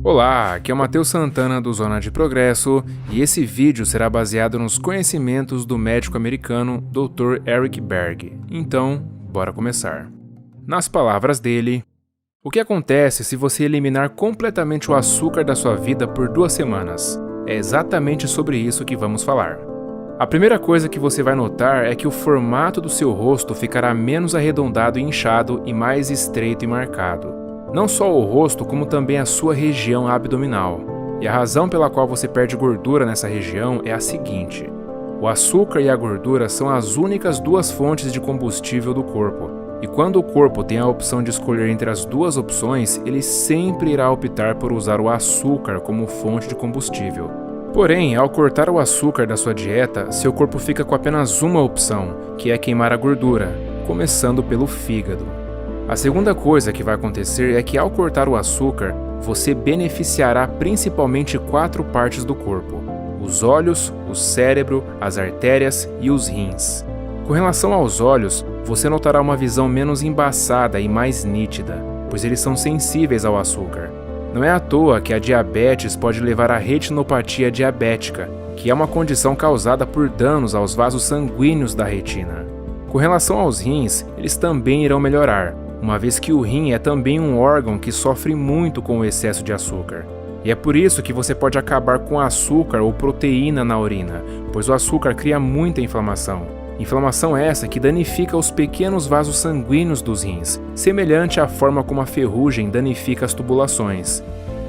Olá, aqui é o Matheus Santana do Zona de Progresso e esse vídeo será baseado nos conhecimentos do médico americano Dr. Eric Berg. Então, bora começar. Nas palavras dele, o que acontece se você eliminar completamente o açúcar da sua vida por 2 semanas? É exatamente sobre isso que vamos falar. A primeira coisa que você vai notar é que o formato do seu rosto ficará menos arredondado e inchado e mais estreito e marcado. Não só o rosto, como também a sua região abdominal. E a razão pela qual você perde gordura nessa região é a seguinte: o açúcar e a gordura são as únicas 2 fontes de combustível do corpo. E quando o corpo tem a opção de escolher entre as 2 opções, ele sempre irá optar por usar o açúcar como fonte de combustível. Porém, ao cortar o açúcar da sua dieta, seu corpo fica com apenas uma opção, que é queimar a gordura, começando pelo fígado. A segunda coisa que vai acontecer é que ao cortar o açúcar, você beneficiará principalmente 4 partes do corpo: os olhos, o cérebro, as artérias e os rins. Com relação aos olhos, você notará uma visão menos embaçada e mais nítida, pois eles são sensíveis ao açúcar. Não é à toa que a diabetes pode levar à retinopatia diabética, que é uma condição causada por danos aos vasos sanguíneos da retina. Com relação aos rins, eles também irão melhorar, uma vez que o rim é também um órgão que sofre muito com o excesso de açúcar. E é por isso que você pode acabar com açúcar ou proteína na urina, pois o açúcar cria muita inflamação. Inflamação essa que danifica os pequenos vasos sanguíneos dos rins, semelhante à forma como a ferrugem danifica as tubulações.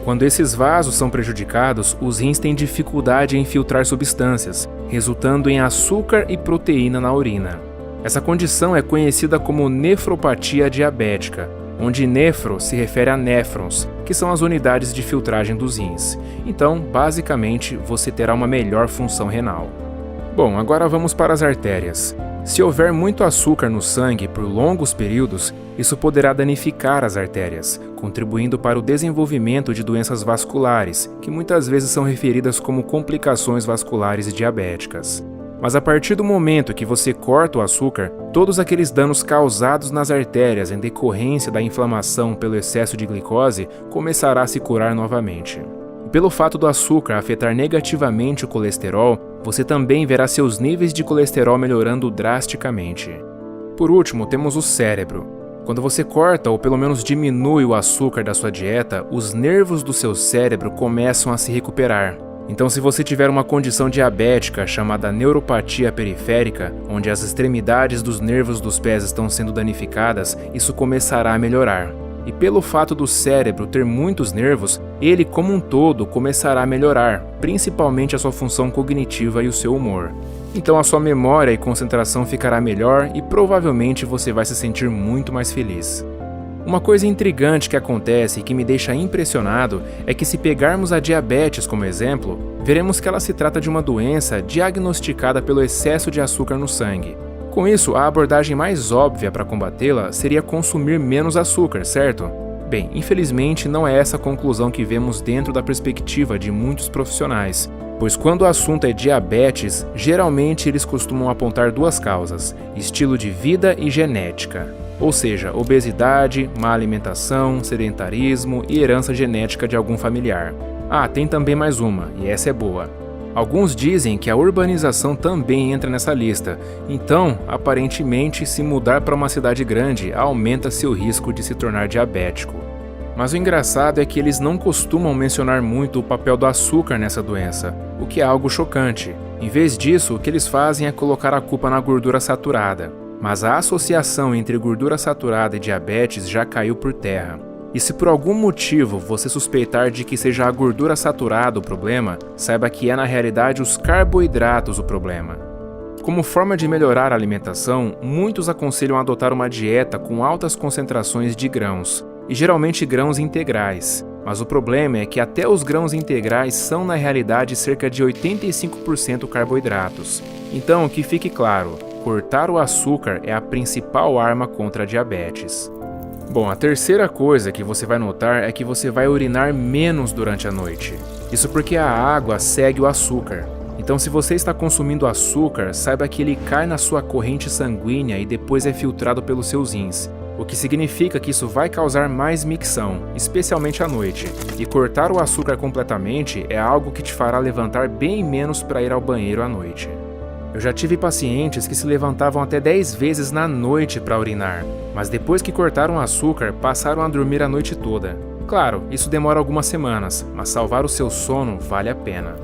Quando esses vasos são prejudicados, os rins têm dificuldade em filtrar substâncias, resultando em açúcar e proteína na urina. Essa condição é conhecida como nefropatia diabética, onde nefro se refere a néfrons, que são as unidades de filtragem dos rins. Então, basicamente, você terá uma melhor função renal. Bom, agora vamos para as artérias. Se houver muito açúcar no sangue por longos períodos, isso poderá danificar as artérias, contribuindo para o desenvolvimento de doenças vasculares, que muitas vezes são referidas como complicações vasculares diabéticas. Mas a partir do momento que você corta o açúcar, todos aqueles danos causados nas artérias em decorrência da inflamação pelo excesso de glicose começará a se curar novamente. E pelo fato do açúcar afetar negativamente o colesterol, você também verá seus níveis de colesterol melhorando drasticamente. Por último, temos o cérebro. Quando você corta ou pelo menos diminui o açúcar da sua dieta, os nervos do seu cérebro começam a se recuperar. Então, se você tiver uma condição diabética chamada neuropatia periférica, onde as extremidades dos nervos dos pés estão sendo danificadas, isso começará a melhorar. E pelo fato do cérebro ter muitos nervos, ele como um todo começará a melhorar, principalmente a sua função cognitiva e o seu humor. Então a sua memória e concentração ficará melhor e provavelmente você vai se sentir muito mais feliz. Uma coisa intrigante que acontece e que me deixa impressionado é que se pegarmos a diabetes como exemplo, veremos que ela se trata de uma doença diagnosticada pelo excesso de açúcar no sangue. Com isso, a abordagem mais óbvia para combatê-la seria consumir menos açúcar, certo? Bem, infelizmente não é essa a conclusão que vemos dentro da perspectiva de muitos profissionais, pois quando o assunto é diabetes, geralmente eles costumam apontar 2 causas: estilo de vida e genética. Ou seja, obesidade, má alimentação, sedentarismo e herança genética de algum familiar. Ah, tem também mais uma, e essa é boa. Alguns dizem que a urbanização também entra nessa lista, então, aparentemente, se mudar para uma cidade grande aumenta seu risco de se tornar diabético. Mas o engraçado é que eles não costumam mencionar muito o papel do açúcar nessa doença, o que é algo chocante. Em vez disso, o que eles fazem é colocar a culpa na gordura saturada. Mas a associação entre gordura saturada e diabetes já caiu por terra. E se por algum motivo você suspeitar de que seja a gordura saturada o problema, saiba que é na realidade os carboidratos o problema. Como forma de melhorar a alimentação, muitos aconselham adotar uma dieta com altas concentrações de grãos, e geralmente grãos integrais. Mas o problema é que até os grãos integrais são na realidade cerca de 85% carboidratos. Então, que fique claro, cortar o açúcar é a principal arma contra a diabetes. Bom, a terceira coisa que você vai notar é que você vai urinar menos durante a noite. Isso porque a água segue o açúcar. Então, se você está consumindo açúcar, saiba que ele cai na sua corrente sanguínea e depois é filtrado pelos seus rins. o que significa que isso vai causar mais micção, especialmente à noite, e cortar o açúcar completamente é algo que te fará levantar bem menos para ir ao banheiro à noite. Eu já tive pacientes que se levantavam até 10 vezes na noite para urinar, mas depois que cortaram o açúcar, passaram a dormir a noite toda. Claro, isso demora algumas semanas, mas salvar o seu sono vale a pena.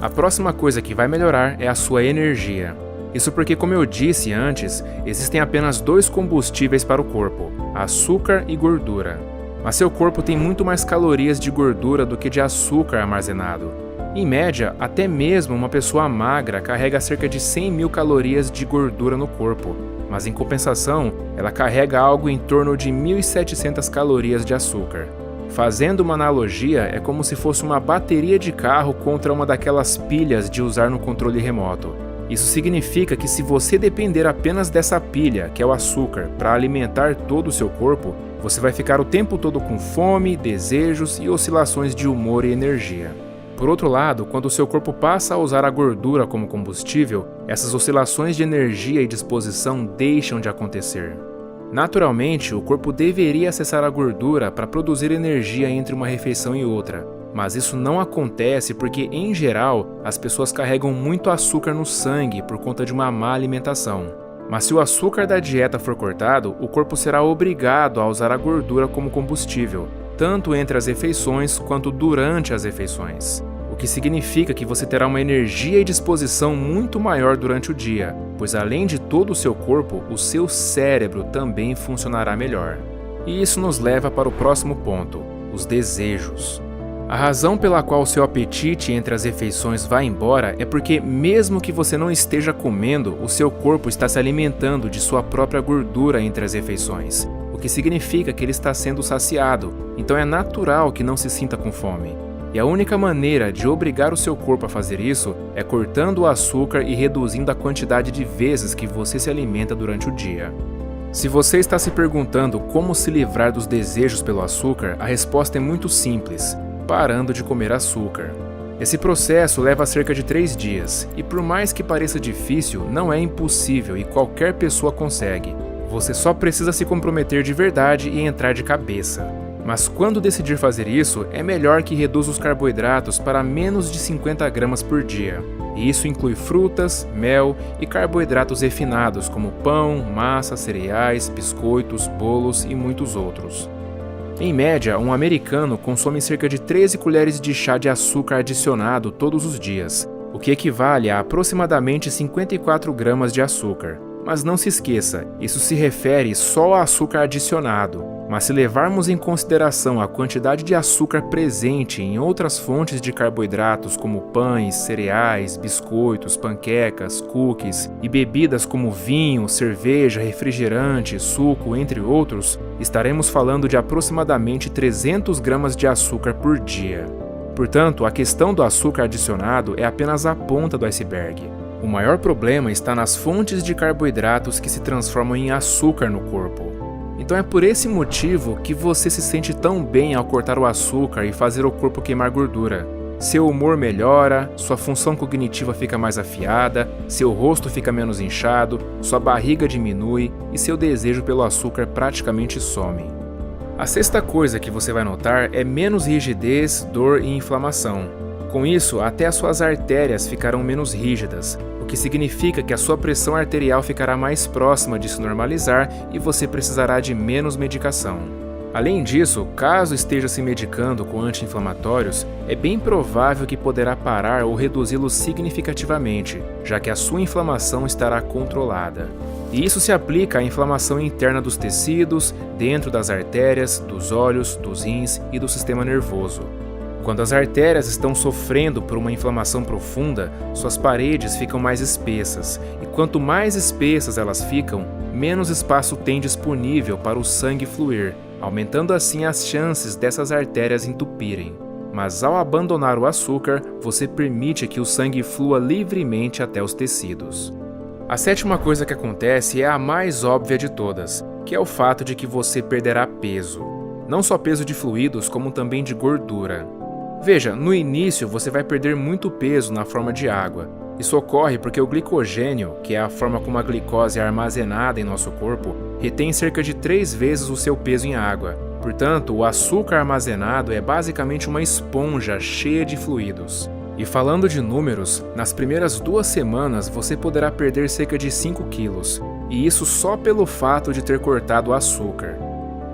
A próxima coisa que vai melhorar é a sua energia. Isso porque, como eu disse antes, existem apenas 2 combustíveis para o corpo, açúcar e gordura. Mas seu corpo tem muito mais calorias de gordura do que de açúcar armazenado. Em média, até mesmo uma pessoa magra carrega cerca de 100 mil calorias de gordura no corpo, mas em compensação, ela carrega algo em torno de 1.700 calorias de açúcar. Fazendo uma analogia, é como se fosse uma bateria de carro contra uma daquelas pilhas de usar no controle remoto. Isso significa que se você depender apenas dessa pilha, que é o açúcar, para alimentar todo o seu corpo, você vai ficar o tempo todo com fome, desejos e oscilações de humor e energia. Por outro lado, quando o seu corpo passa a usar a gordura como combustível, essas oscilações de energia e disposição deixam de acontecer. Naturalmente, o corpo deveria acessar a gordura para produzir energia entre uma refeição e outra, mas isso não acontece porque, em geral, as pessoas carregam muito açúcar no sangue por conta de uma má alimentação. Mas se o açúcar da dieta for cortado, o corpo será obrigado a usar a gordura como combustível, tanto entre as refeições quanto durante as refeições. O que significa que você terá uma energia e disposição muito maior durante o dia, pois além de todo o seu corpo, o seu cérebro também funcionará melhor. E isso nos leva para o próximo ponto, os desejos. A razão pela qual o seu apetite entre as refeições vai embora é porque, mesmo que você não esteja comendo, o seu corpo está se alimentando de sua própria gordura entre as refeições, o que significa que ele está sendo saciado, então é natural que não se sinta com fome. E a única maneira de obrigar o seu corpo a fazer isso é cortando o açúcar e reduzindo a quantidade de vezes que você se alimenta durante o dia. Se você está se perguntando como se livrar dos desejos pelo açúcar, a resposta é muito simples: parando de comer açúcar. Esse processo leva cerca de 3 dias, e por mais que pareça difícil, não é impossível e qualquer pessoa consegue. Você só precisa se comprometer de verdade e entrar de cabeça. Mas quando decidir fazer isso, é melhor que reduza os carboidratos para menos de 50 gramas por dia. E isso inclui frutas, mel e carboidratos refinados como pão, massa, cereais, biscoitos, bolos e muitos outros. Em média, um americano consome cerca de 13 colheres de chá de açúcar adicionado todos os dias, o que equivale a aproximadamente 54 gramas de açúcar. Mas não se esqueça, isso se refere só a açúcar adicionado. Mas se levarmos em consideração a quantidade de açúcar presente em outras fontes de carboidratos como pães, cereais, biscoitos, panquecas, cookies e bebidas como vinho, cerveja, refrigerante, suco, entre outros, estaremos falando de aproximadamente 300 gramas de açúcar por dia. Portanto, a questão do açúcar adicionado é apenas a ponta do iceberg. O maior problema está nas fontes de carboidratos que se transformam em açúcar no corpo. Então é por esse motivo que você se sente tão bem ao cortar o açúcar e fazer o corpo queimar gordura. Seu humor melhora, sua função cognitiva fica mais afiada, seu rosto fica menos inchado, sua barriga diminui e seu desejo pelo açúcar praticamente some. A sexta coisa que você vai notar é menos rigidez, dor e inflamação. Com isso, até as suas artérias ficarão menos rígidas, o que significa que a sua pressão arterial ficará mais próxima de se normalizar e você precisará de menos medicação. Além disso, caso esteja se medicando com anti-inflamatórios, é bem provável que poderá parar ou reduzi-los significativamente, já que a sua inflamação estará controlada. E isso se aplica à inflamação interna dos tecidos, dentro das artérias, dos olhos, dos rins e do sistema nervoso. Quando as artérias estão sofrendo por uma inflamação profunda, suas paredes ficam mais espessas, e quanto mais espessas elas ficam, menos espaço tem disponível para o sangue fluir, aumentando assim as chances dessas artérias entupirem. Mas ao abandonar o açúcar, você permite que o sangue flua livremente até os tecidos. A sétima coisa que acontece é a mais óbvia de todas, que é o fato de que você perderá peso. Não só peso de fluidos, como também de gordura. Veja, no início você vai perder muito peso na forma de água, Isso ocorre porque o glicogênio, que é a forma como a glicose é armazenada em nosso corpo, retém cerca de 3 vezes o seu peso em água. Portanto, o açúcar armazenado é basicamente uma esponja cheia de fluidos. E falando de números, nas primeiras 2 semanas você poderá perder cerca de 5 quilos, e isso só pelo fato de ter cortado o açúcar.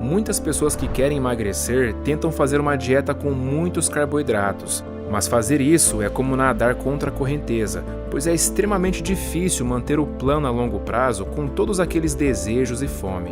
Muitas pessoas que querem emagrecer tentam fazer uma dieta com muitos carboidratos, mas fazer isso é como nadar contra a correnteza, pois é extremamente difícil manter o plano a longo prazo com todos aqueles desejos e fome.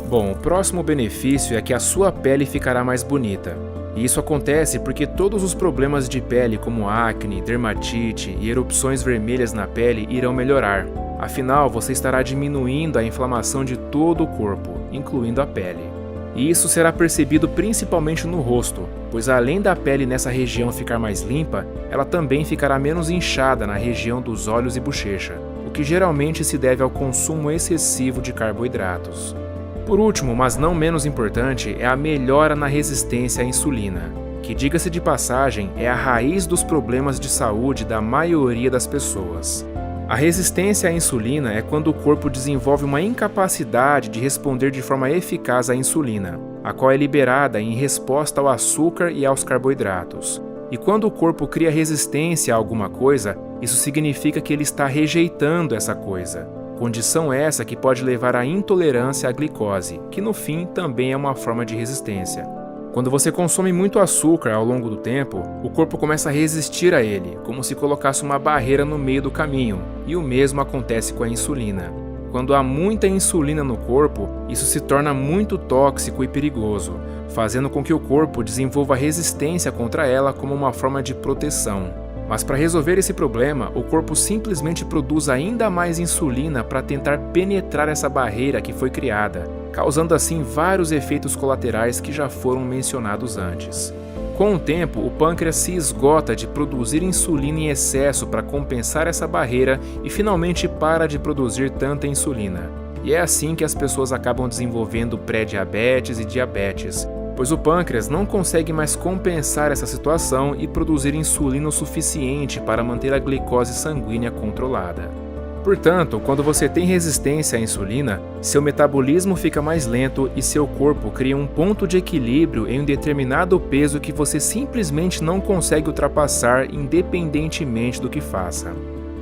Bom, o próximo benefício é que a sua pele ficará mais bonita. E isso acontece porque todos os problemas de pele como acne, dermatite e erupções vermelhas na pele irão melhorar. Afinal, você estará diminuindo a inflamação de todo o corpo, incluindo a pele. E isso será percebido principalmente no rosto, pois além da pele nessa região ficar mais limpa, ela também ficará menos inchada na região dos olhos e bochecha, o que geralmente se deve ao consumo excessivo de carboidratos. Por último, mas não menos importante, é a melhora na resistência à insulina, que, diga-se de passagem, é a raiz dos problemas de saúde da maioria das pessoas. A resistência à insulina é quando o corpo desenvolve uma incapacidade de responder de forma eficaz à insulina, a qual é liberada em resposta ao açúcar e aos carboidratos. E quando o corpo cria resistência a alguma coisa, isso significa que ele está rejeitando essa coisa. Condição essa que pode levar à intolerância à glicose, que no fim também é uma forma de resistência. Quando você consome muito açúcar ao longo do tempo, o corpo começa a resistir a ele, como se colocasse uma barreira no meio do caminho, e o mesmo acontece com a insulina. Quando há muita insulina no corpo, isso se torna muito tóxico e perigoso, fazendo com que o corpo desenvolva resistência contra ela como uma forma de proteção. Mas para resolver esse problema, o corpo simplesmente produz ainda mais insulina para tentar penetrar essa barreira que foi criada, causando assim vários efeitos colaterais que já foram mencionados antes. Com o tempo, o pâncreas se esgota de produzir insulina em excesso para compensar essa barreira e finalmente para de produzir tanta insulina. E é assim que as pessoas acabam desenvolvendo pré-diabetes e diabetes, pois o pâncreas não consegue mais compensar essa situação e produzir insulina o suficiente para manter a glicose sanguínea controlada. Portanto, quando você tem resistência à insulina, seu metabolismo fica mais lento e seu corpo cria um ponto de equilíbrio em um determinado peso que você simplesmente não consegue ultrapassar independentemente do que faça.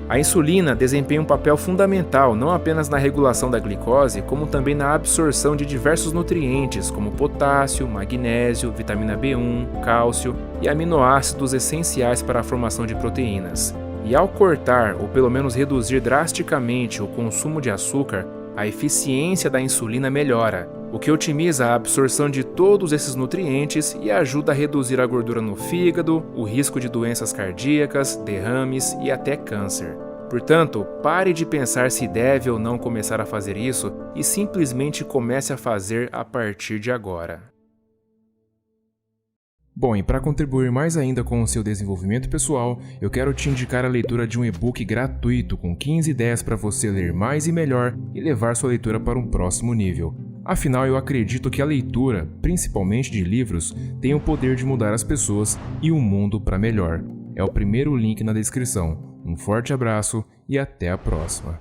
A insulina desempenha um papel fundamental não apenas na regulação da glicose, como também na absorção de diversos nutrientes como potássio, magnésio, vitamina B1, cálcio e aminoácidos essenciais para a formação de proteínas. E ao cortar ou pelo menos reduzir drasticamente o consumo de açúcar, a eficiência da insulina melhora, o que otimiza a absorção de todos esses nutrientes e ajuda a reduzir a gordura no fígado, o risco de doenças cardíacas, derrames e até câncer. Portanto, pare de pensar se deve ou não começar a fazer isso e simplesmente comece a fazer a partir de agora. Bom, e para contribuir mais ainda com o seu desenvolvimento pessoal, eu quero te indicar a leitura de um e-book gratuito com 15 ideias para você ler mais e melhor e levar sua leitura para um próximo nível. Afinal, eu acredito que a leitura, principalmente de livros, tem o poder de mudar as pessoas e o mundo para melhor. É o primeiro link na descrição. Um forte abraço e até a próxima.